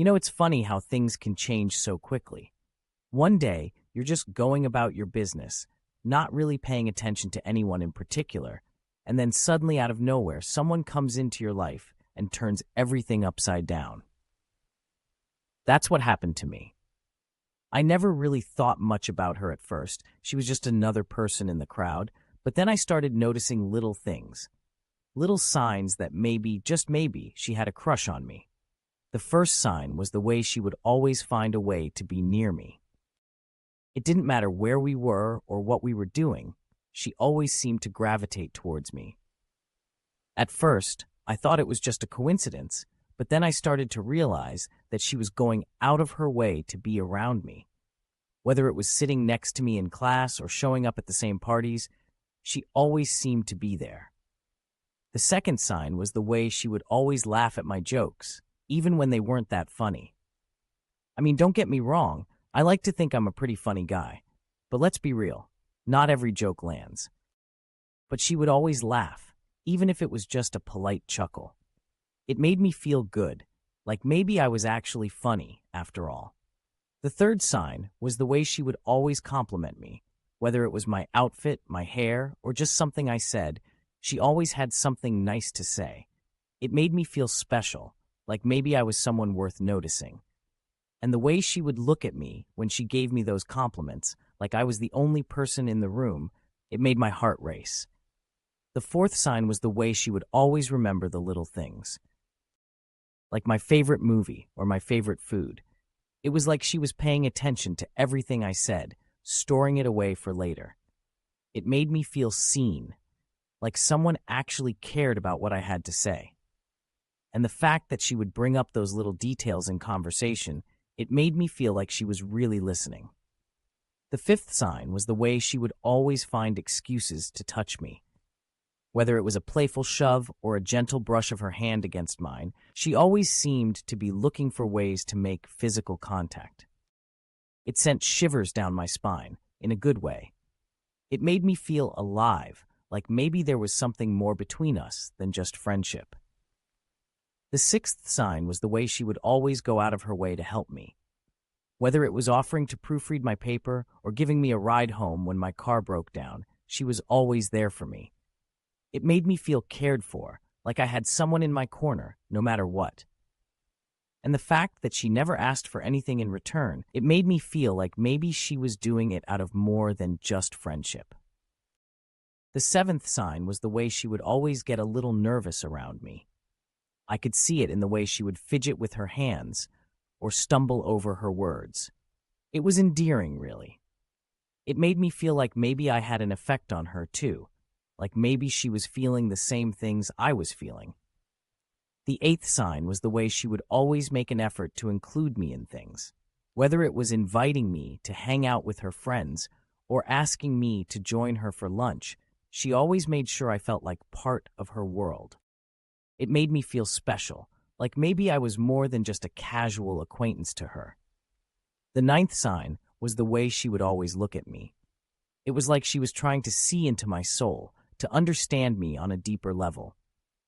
It's funny how things can change so quickly. One day, you're just going about your business, not really paying attention to anyone in particular, and then suddenly out of nowhere, someone comes into your life and turns everything upside down. That's what happened to me. I never really thought much about her at first. She was just another person in the crowd, but then I started noticing little things, little signs that maybe, just maybe, she had a crush on me. The first sign was the way she would always find a way to be near me. It didn't matter where we were or what we were doing, she always seemed to gravitate towards me. At first, I thought it was just a coincidence, but then I started to realize that she was going out of her way to be around me. Whether it was sitting next to me in class or showing up at the same parties, she always seemed to be there. The second sign was the way she would always laugh at my jokes, even when they weren't that funny. Don't get me wrong, I like to think I'm a pretty funny guy, but let's be real, not every joke lands. But she would always laugh, even if it was just a polite chuckle. It made me feel good, like maybe I was actually funny after all. The third sign was the way she would always compliment me. Whether it was my outfit, my hair, or just something I said, she always had something nice to say. It made me feel special, like maybe I was someone worth noticing. And the way she would look at me when she gave me those compliments, like I was the only person in the room, it made my heart race. The fourth sign was the way she would always remember the little things, like my favorite movie or my favorite food. It was like she was paying attention to everything I said, storing it away for later. It made me feel seen, like someone actually cared about what I had to say. And the fact that she would bring up those little details in conversation, it made me feel like she was really listening. The fifth sign was the way she would always find excuses to touch me. Whether it was a playful shove or a gentle brush of her hand against mine, she always seemed to be looking for ways to make physical contact. It sent shivers down my spine, in a good way. It made me feel alive, like maybe there was something more between us than just friendship. The sixth sign was the way she would always go out of her way to help me. Whether it was offering to proofread my paper or giving me a ride home when my car broke down, she was always there for me. It made me feel cared for, like I had someone in my corner, no matter what. And the fact that she never asked for anything in return, it made me feel like maybe she was doing it out of more than just friendship. The seventh sign was the way she would always get a little nervous around me. I could see it in the way she would fidget with her hands or stumble over her words. It was endearing, really. It made me feel like maybe I had an effect on her, too, like maybe she was feeling the same things I was feeling. The eighth sign was the way she would always make an effort to include me in things, whether it was inviting me to hang out with her friends or asking me to join her for lunch. She always made sure I felt like part of her world. It made me feel special, like maybe I was more than just a casual acquaintance to her. The ninth sign was the way she would always look at me. It was like she was trying to see into my soul, to understand me on a deeper level.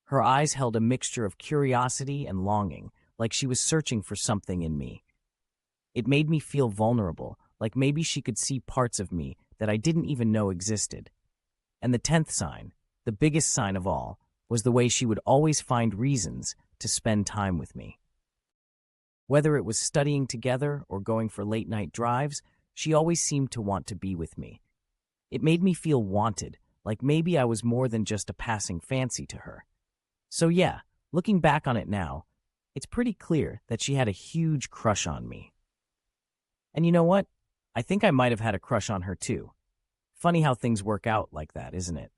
Her eyes held a mixture of curiosity and longing, like she was searching for something in me. It made me feel vulnerable, like maybe she could see parts of me that I didn't even know existed. And the 10th sign, the biggest sign of all, was the way she would always find reasons to spend time with me. Whether it was studying together or going for late-night drives, she always seemed to want to be with me. It made me feel wanted, like maybe I was more than just a passing fancy to her. So yeah, looking back on it now, it's pretty clear that she had a huge crush on me. And you know what? I think I might have had a crush on her too. Funny how things work out like that, isn't it?